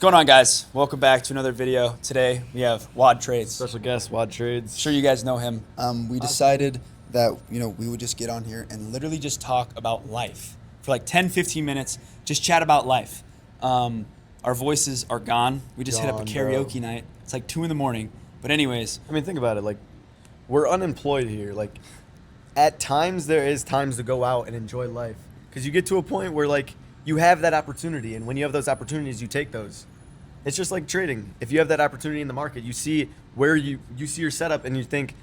going on, guys? Welcome back to another video. Today we have Wad Trades. Special guest, Wad Trades. Sure you guys know him. We decided that we would just get on here and Literally just talk about life for like 10, 15 minutes. Just chat about life. Our voices are gone. We just hit up a Gone, karaoke night. It's like 2 in the morning. But anyways, I mean, think about it. Like, we're unemployed here. Like, at times there is times to go out and enjoy life because you get to a point where like you have that opportunity, and when you have those opportunities, you take those. It's just like trading. If you have that opportunity in the market, you see where you see your setup, and you think,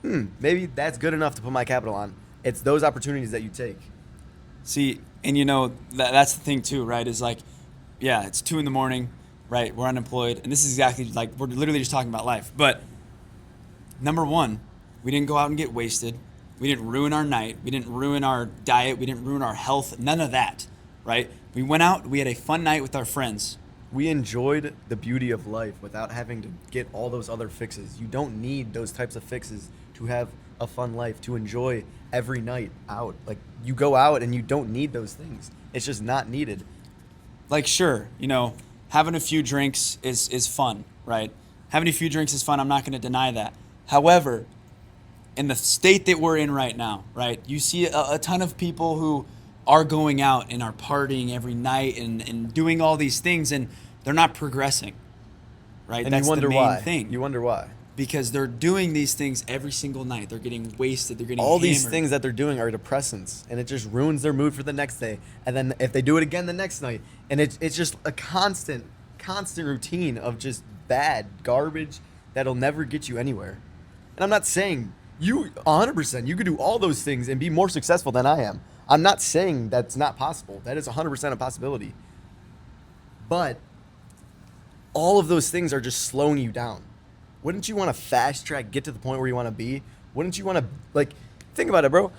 maybe that's good enough to put my capital on. It's those opportunities that you take. see, and that's the thing too, right? Is like, yeah, it's 2 in the morning, right? We're unemployed. And this is exactly like, we're literally just talking about life. But number one, we didn't go out and get wasted. We didn't ruin our night. We didn't ruin our diet. We didn't ruin our health. None of that, right? We went out. We had a fun night with our friends. We enjoyed the beauty of life without having to get all those other fixes. You don't need those types of fixes to have a fun life, to enjoy every night out. Like, you go out and you don't need those things. It's just not needed. Like, sure, having a few drinks is fun, right? Having a few drinks is fun. I'm not going to deny that. However, in the state that we're in right now, right, you see a ton of people who are going out and are partying every night and doing all these things, and they're not progressing, right? And That's you wonder the main why. thing. You wonder why. Because they're doing these things every single night. They're getting wasted. They're getting All these hammered. things that they're doing are depressants, and it just ruins their mood for the next day. And then if they do it again the next night, and it's just a constant routine of just bad garbage that'll never get you anywhere. And I'm not saying you 100%, you could do all those things and be more successful than I am. I'm not saying that's not possible. That is 100% a possibility. But all of those things are just slowing you down. Wouldn't you want to fast track, get to the point where you want to be? Wouldn't you want to, like, think about it, bro.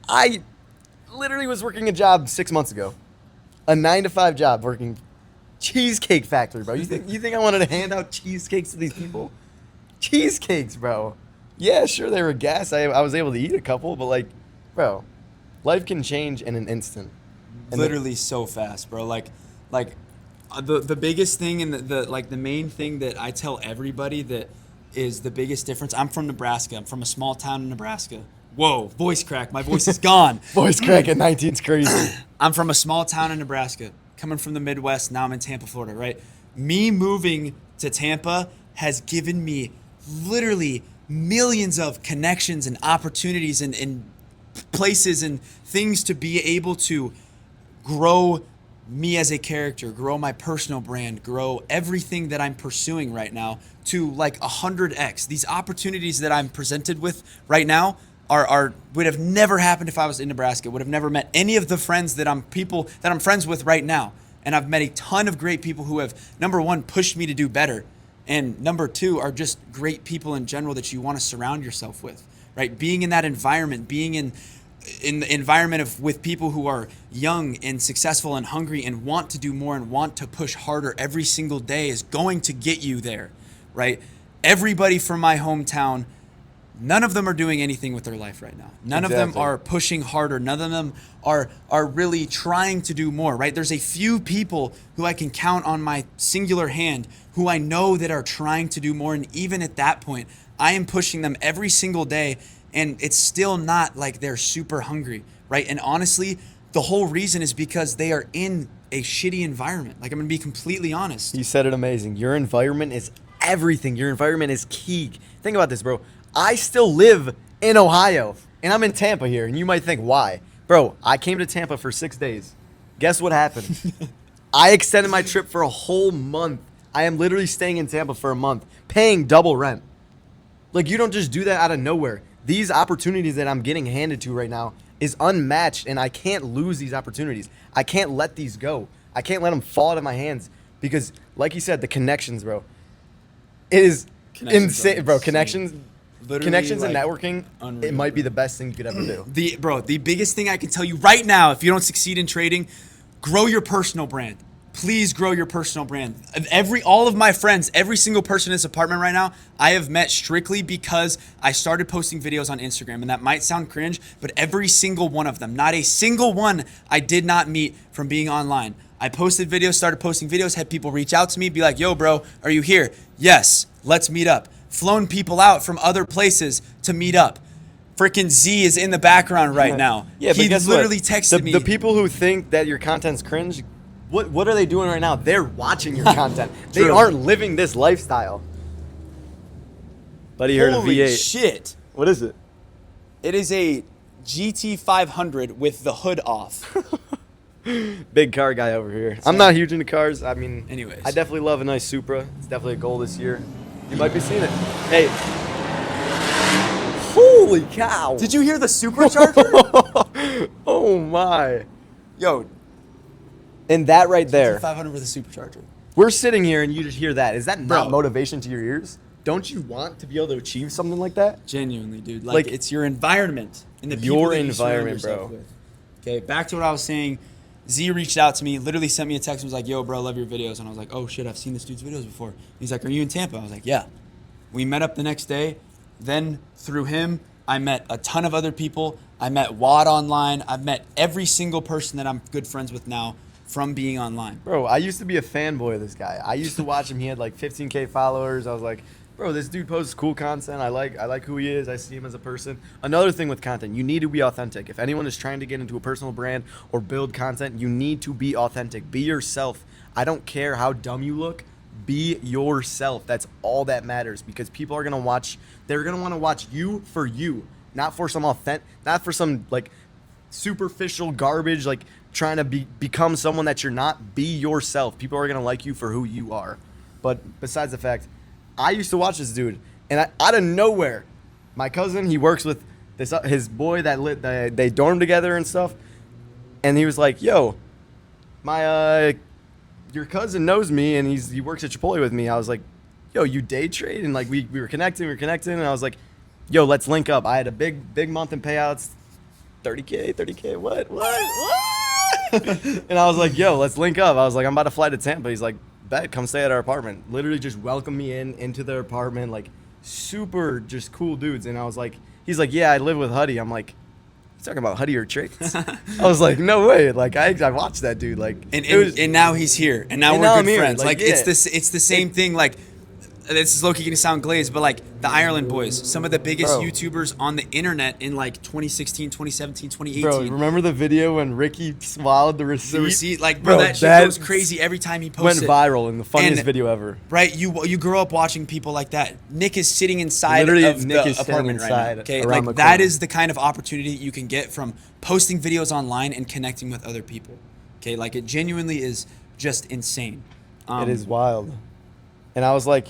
I literally was working a job 6 months ago, a 9-to-5 job working Cheesecake Factory, bro. You think I wanted to hand out cheesecakes to these people? Cheesecakes, bro. Yeah, sure, they were gas. I was able to eat a couple, but like, bro, life can change in an instant. And Literally so fast, bro. Like the biggest thing and the main thing that I tell everybody that is the biggest difference. I'm from Nebraska. I'm from a small town in Nebraska. Whoa, voice crack. My voice is gone. voice crack at 19 is crazy. I'm from a small town in Nebraska. Coming from the Midwest, now I'm in Tampa, Florida, right? Me moving to Tampa has given me literally millions of connections and opportunities and places and things to be able to grow me as a character, grow my personal brand, grow everything that I'm pursuing right now to like 100x. These opportunities that I'm presented with right now would have never happened if I was in Nebraska. Would have never met any of the friends that I'm friends with right now. And I've met a ton of great people who have, number one, pushed me to do better. And number two, are just great people in general that you want to surround yourself with, right? Being in that environment, being in the environment with people who are young and successful and hungry and want to do more and want to push harder every single day is going to get you there, right? Everybody from my hometown, none of them are doing anything with their life right now. None of them are pushing harder. None of them are really trying to do more, right? There's a few people who I can count on my singular hand who I know that are trying to do more. And even at that point, I am pushing them every single day. And it's still not like they're super hungry, right? And honestly, the whole reason is because they are in a shitty environment. Like, I'm going to be completely honest. You said it amazing. Your environment is everything. Your environment is key. Think about this, bro. I still live in Ohio, and I'm in Tampa here, and you might think, why? Bro, I came to Tampa for 6 days. Guess what happened? I extended my trip for a whole month. I am literally staying in Tampa for a month, paying double rent. Like, you don't just do that out of nowhere. These opportunities that I'm getting handed to right now is unmatched, and I can't lose these opportunities. I can't let these go. I can't let them fall out of my hands because, like you said, the connections, bro. It is insane, bro. Connections and networking, unreal, it might be the best thing you could ever do. The biggest thing I can tell you right now, if you don't succeed in trading, grow your personal brand. Please grow your personal brand. All of my friends, every single person in this apartment right now, I have met strictly because I started posting videos on Instagram. And that might sound cringe, but every single one of them, not a single one I did not meet from being online. I posted videos, started posting videos, had people reach out to me, be like, yo, bro, are you here? Yes, let's meet up. Flown people out from other places to meet up. Freaking Z is in the background right now. Yeah, but he guess literally what? texted me. The people who think that your content's cringe, what are they doing right now? They're watching your content. They True. aren't living this lifestyle. Buddy heard a Holy V8. shit. What is it? It is a GT 500 with the hood off. Big car guy over here. I'm not huge into cars. I mean, Anyways. I definitely love a nice Supra. It's definitely a goal this year. You might be seeing it. Hey. Holy cow. Did you hear the supercharger? Oh my. Yo, And that right there. 500 with a supercharger. We're sitting here and you just hear that. Is that not Bro. motivation to your ears? Don't you want to be able to achieve something like that? Genuinely, dude. Like, It's your environment and the people your that you surround environment, yourself bro. with. Okay, back to what I was saying. Z reached out to me, literally sent me a text and was like, yo, bro, love your videos. And I was like, oh, shit, I've seen this dude's videos before. He's like, are you in Tampa? I was like, yeah. We met up the next day. Then through him, I met a ton of other people. I met Wad online. I've met every single person that I'm good friends with now from being online. Bro, I used to be a fanboy of this guy. I used to watch him. He had like 15K followers. I was like, bro, this dude posts cool content. I like who he is. I see him as a person. Another thing with content, you need to be authentic. If anyone is trying to get into a personal brand or build content, you need to be authentic. Be yourself. I don't care how dumb you look. Be yourself. That's all that matters, because people are gonna watch. They're gonna want to watch you for you, not for some not for some like superficial garbage, like trying to become someone that you're not. Be yourself. People are gonna like you for who you are. But besides the fact, I used to watch this dude, and out of nowhere, my cousin, he works with this his boy that they dorm together and stuff, and he was like, "Yo, my your cousin knows me, and he works at Chipotle with me." I was like, "Yo, you day trade?" And like we were connecting, and I was like, "Yo, let's link up." I had a big month in payouts, 30K, what? And I was like, "Yo, let's link up." I was like, "I'm about to fly to Tampa." He's like, "Bet, come stay at our apartment." Literally just welcomed me into their apartment, like super just cool dudes. And I was like, he's like, "Yeah, I live with Huddy." I'm like, "You talking about Huddy or Traits?" I was like, "No way!" Like I watched that dude. Like And now he's here, and now And we're now good I'm here. friends. Like, Like it's yeah. it's the same thing. Like this is low-key gonna sound glazed, but like the Ireland boys, some of the biggest Bro. YouTubers on the internet in like 2016, 2017, 2018. Bro, remember the video when Ricky swallowed the receipt? The receipt, like bro, that shit goes crazy every time he Went posts it. viral in the funniest And- video ever. Right, you grow up watching people like that. Nick is sitting inside Literally, of Nick the is sitting apartment right now. inside Okay, around like the that corner. is the kind of opportunity that you can get from posting videos online and connecting with other people. Okay, like it genuinely is just insane. It is wild. And I was like,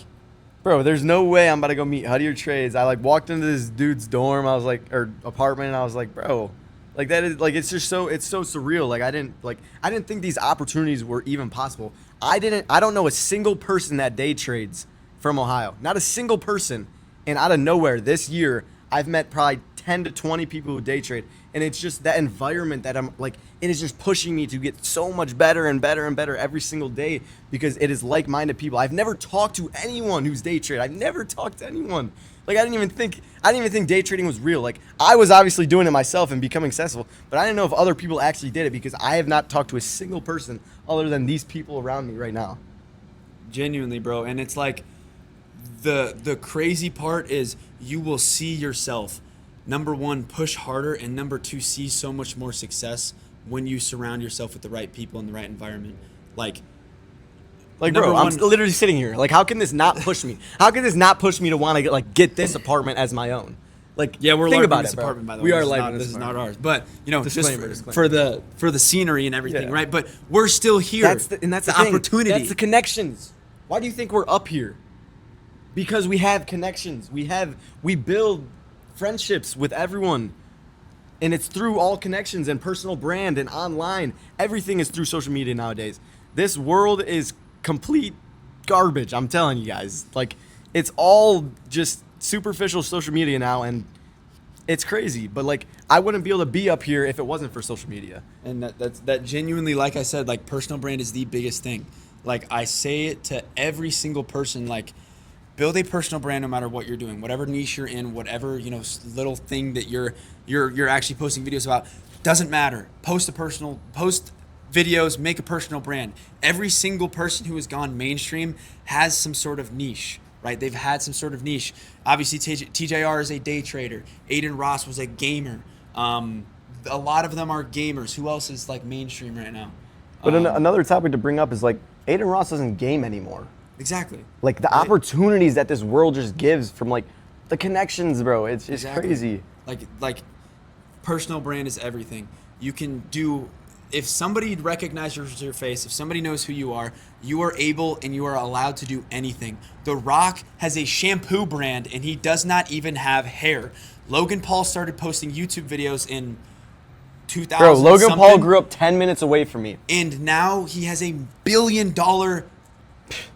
bro, there's no way I'm about to go meet Huddy or Trades. I like walked into this dude's dorm, I was like, or apartment, and I was like, bro, like that is like it's so surreal. Like I didn't think these opportunities were even possible. I don't know a single person that day trades from Ohio. Not a single person. And out of nowhere this year, I've met probably 10 to 20 people who day trade. And it's just that environment that I'm like, it is just pushing me to get so much better and better and better every single day, because it is like-minded people. I've never talked to anyone who's day trade. I've never talked to anyone. Like I didn't even think day trading was real. Like I was obviously doing it myself and becoming successful, but I didn't know if other people actually did it, because I have not talked to a single person other than these people around me right now. Genuinely, bro. And it's like the crazy part is you will see yourself, number one, push harder, and number two, see so much more success when you surround yourself with the right people in the right environment. Like Like, Number bro, I'm one- literally sitting here. Like, how can this not push me? How can this not push me to want to get this apartment as my own? Like, yeah, we're think LARPing about this it, bro. apartment, by the We way. are This is LARPing not- this This is not apartment. ours, but you know, Disclaimer, just disclaimer. for the scenery and everything, Yeah. right? But we're still here. That's the thing. opportunity. That's the connections. Why do you think we're up here? Because we have connections. We build friendships with everyone. And it's through all connections and personal brand and online. Everything is through social media nowadays. This world is complete garbage, I'm telling you guys. Like, it's all just superficial social media now, and it's crazy. But like, I wouldn't be able to be up here if it wasn't for social media. And that genuinely, like I said, like personal brand is the biggest thing. Like I say it to every single person, like build a personal brand no matter what you're doing, whatever niche you're in, whatever, you know, little thing that you're actually posting videos about, doesn't matter. Post videos, make a personal brand. Every single person who has gone mainstream has some sort of niche, right? They've had some sort of niche. Obviously, TJR is a day trader. Aiden Ross was a gamer. A lot of them are gamers. Who else is like mainstream right now? But another topic to bring up is like Aiden Ross doesn't game anymore. Exactly. Like the opportunities that this world just gives from like the connections, bro. It's crazy. Like personal brand is everything. You can do, if somebody recognizes your face, if somebody knows who you are able and you are allowed to do anything. The Rock has a shampoo brand and he does not even have hair. Logan Paul started posting YouTube videos in 2000. Bro, Logan Paul grew up 10 minutes away from me. And now he has $1 billion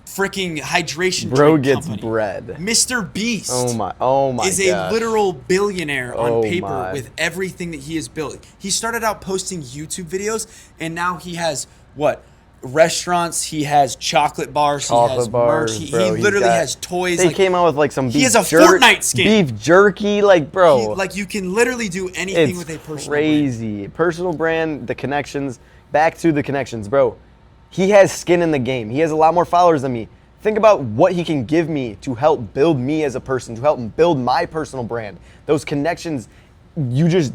freaking hydration Bro drink gets company. bread. Mr. Beast. Oh my is gosh. a literal billionaire on Oh paper my. with everything that he has built. He started out posting YouTube videos, and now he has what? Restaurants. He has chocolate bars. He has Chocolate bars, merch. bro. He He's literally got- has toys. They like, came out with like some beef he has a Fortnite skin. beef jerky, like bro. like you can literally do anything It's with a personal brand. crazy. Personal brand, the connections. Back to the connections, bro. He has skin in the game. He has a lot more followers than me. Think about what he can give me to help build me as a person, to help build my personal brand. Those connections, he just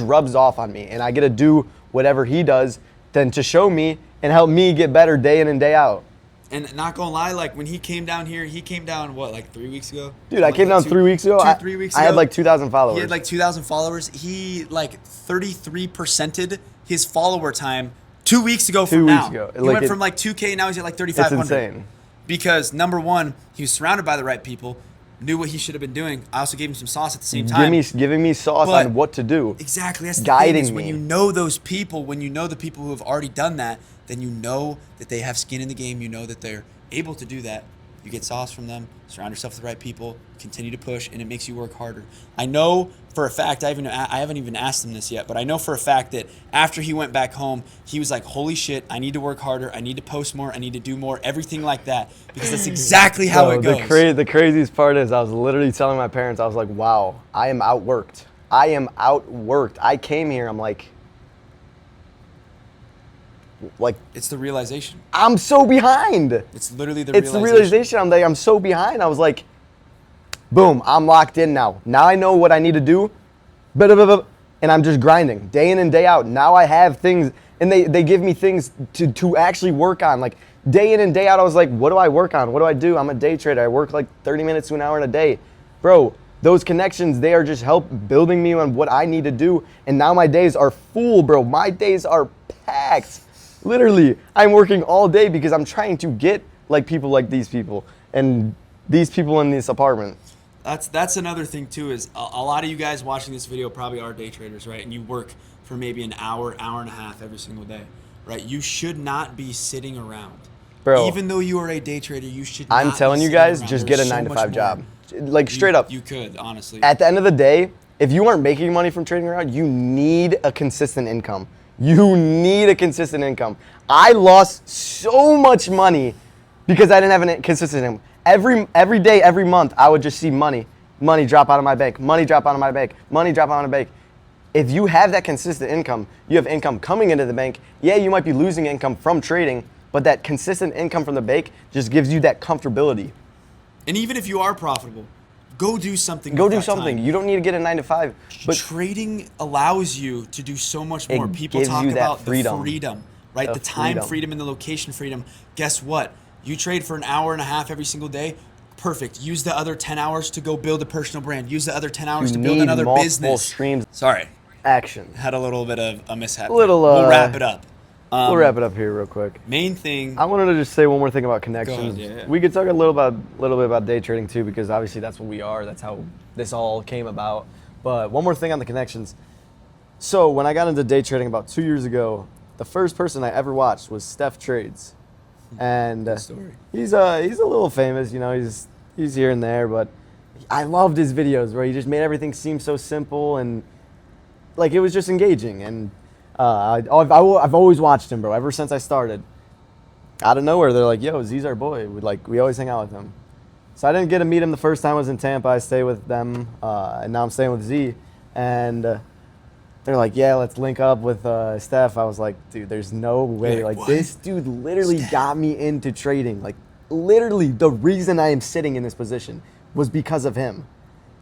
rubs off on me, and I get to do whatever he does then to show me and help me get better day in and day out. And not gonna lie, like when he came down here, he came down what, like 3 weeks ago? Dude, I came down 3 weeks ago. 3 weeks I ago. had like 2,000 followers. He had like 2,000 followers. He like 33%ed his follower time 2 weeks ago from 2 now. weeks ago. He Like went it- from like 2K, now he's at like It's 3,500. insane. Because number one, he was surrounded by the right people, knew what he should have been doing. I also gave him some sauce at the same time. Giving me sauce But- on what to do. Exactly. That's the Guiding thing, is when me. you know those people, when you know the people who have already done that, then you know that they have skin in the game. You know that they're able to do that. You get sauce from them. Surround yourself with the right people. Continue to push, and it makes you work harder. I know for a fact. I haven't even asked him this yet, but I know for a fact that after he went back home, he was like, "Holy shit! I need to work harder. I need to post more. I need to do more. Everything like that, because that's exactly how Bro, it goes." The craziest part is I was literally telling my parents, I was like, wow, I am outworked. I came here, I'm like, It's the realization. I'm so behind. It's literally the It's the realization. I'm so behind. I was like, boom, I'm locked in now. Now I know what I need to do. And I'm just grinding day in and day out. Now I have things, and they give me things to actually work on. Like day in and day out, I was like, what do I work on? What do I do? I'm a day trader. I work like 30 minutes to an hour in a day. Bro, those connections, they are just building me on what I need to do. And now my days are full, bro. My days are packed. Literally, I'm working all day because I'm trying to get like people like these people and these people in this apartment. That's another thing too, is a lot of you guys watching this video probably are day traders, right? And you work for maybe an hour and a half every single day, right? You should not be sitting around. Bro, even though you are a day trader, you should not I'm telling be you sitting guys, around. just There's get a so 9 to much 5 more. job. Like straight up. You could, honestly. At the end of the day, if you aren't making money from trading around, you need a consistent income. You need a consistent income. I lost so much money because I didn't have a consistent income. Every day, every month, I would just see money drop out of my bank, money drop out of my bank, money drop out of my bank. If you have that consistent income, you have income coming into the bank. Yeah, you might be losing income from trading, but that consistent income from the bank just gives you that comfortability. And even if you are profitable, go do something. Go with do that something. time. You don't need to get a 9 to 5. But Trading allows you to do so much more. It People gives talk you that about freedom. the freedom, right? The The time freedom. freedom and the location freedom. Guess what? You trade for an hour and a half every single day. Perfect. Use the other 10 hours to go build a personal brand. Use the other 10 hours You to build need another multiple business. streams. Sorry. action. Had a little bit of a mishap. Little, we'll wrap it up. We'll wrap it up here real quick. Main thing. I wanted to just say one more thing about connections. Go ahead, yeah. We could talk a little bit about day trading too, because obviously that's what we are. That's how this all came about. But one more thing on the connections. So when I got into day trading about 2 years ago, the first person I ever watched was Steph Trades, and story. he's a little famous. You know, he's here and there, but I loved his videos where he just made everything seem so simple and like it was just engaging. And I've always watched him, bro, ever since I started. Out of nowhere, they're like, "Yo, Z's our boy." We always hang out with him. So I didn't get to meet him the first time I was in Tampa. I stayed with them, and now I'm staying with Z. And they're like, yeah, let's link up with Steph. I was like, dude, there's no way. like, Like, what? this dude literally got me into trading. Like, literally, the reason I am sitting in this position was because of him.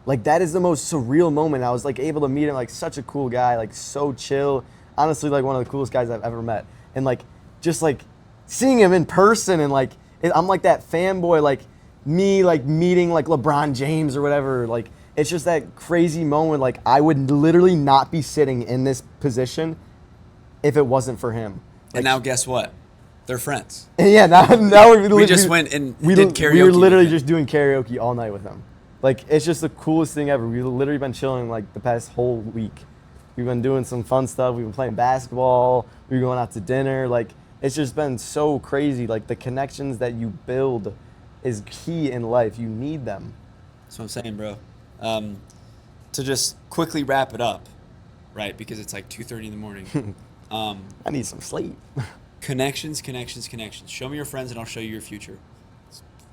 Like, that is the most surreal moment. I was like able to meet him, like such a cool guy, like so chill. Honestly, like one of the coolest guys I've ever met. And like, just like seeing him in person and like, I'm like that fanboy, like me like meeting like LeBron James or whatever. Like, it's just that crazy moment. Like, I would literally not be sitting in this position if it wasn't for him. And now guess what? They're friends. And yeah, now We just went and we did karaoke We were literally with him. just doing karaoke all night with him. Like, it's just the coolest thing ever. We've literally been chilling like the past whole week. We've been doing some fun stuff. We've been playing basketball. We're going out to dinner. Like, it's just been so crazy. Like, the connections that you build is key in life. You need them. That's what I'm saying, bro. To just quickly wrap it up, right? Because it's like 2:30 in the morning. I need some sleep. Connections. Show me your friends and I'll show you your future.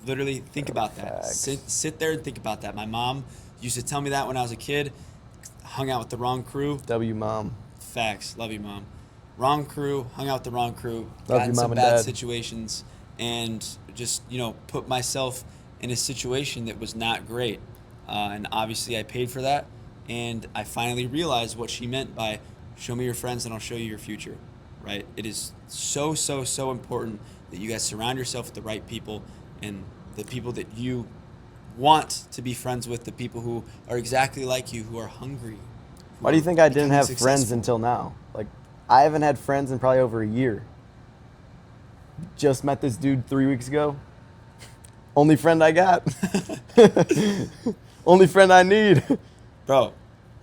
Literally, think about that. Facts. Sit there and think about that. My mom used to tell me that when I was a kid. Hung out with the wrong crew. W, Mom. Facts. Love you, Mom. Wrong crew. Hung out with the wrong crew. Love Got you, in some Mom and bad Dad. situations. And just, put myself in a situation that was not great. And obviously I paid for that. And I finally realized what she meant by show me your friends and I'll show you your future, right? It is so important that you guys surround yourself with the right people and the people that you want to be friends with, the people who are exactly like you, who are hungry. Why do you think I didn't becoming have friends successful. until now? Like, I haven't had friends in probably over a year. Just met this dude 3 weeks ago. Only friend I got. Only friend I need. Bro,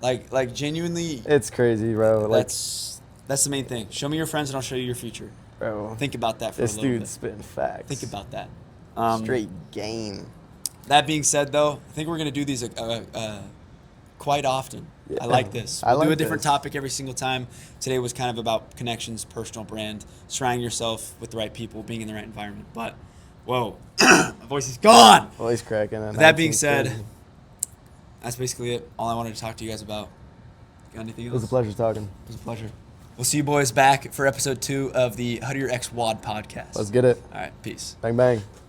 like genuinely, It's crazy, bro. Like, that's the main thing. Show me your friends and I'll show you your future. bro, Think about that for this a little dude's bit. spitting facts. Think about that. Straight game. That being said, though, I think we're gonna do these quite often. Yeah. I like this. I We'll do like a different this. topic every single time. Today was kind of about connections, personal brand, surrounding yourself with the right people, being in the right environment. But, whoa, my voice is gone. Voice cracking. With that being said, that's basically it. All I wanted to talk to you guys about. Got anything it else? was a pleasure talking. It was a pleasure. We'll see you boys back for episode 2 of the How to Your Ex WAD podcast. Let's get it. All right, peace. Bang, bang.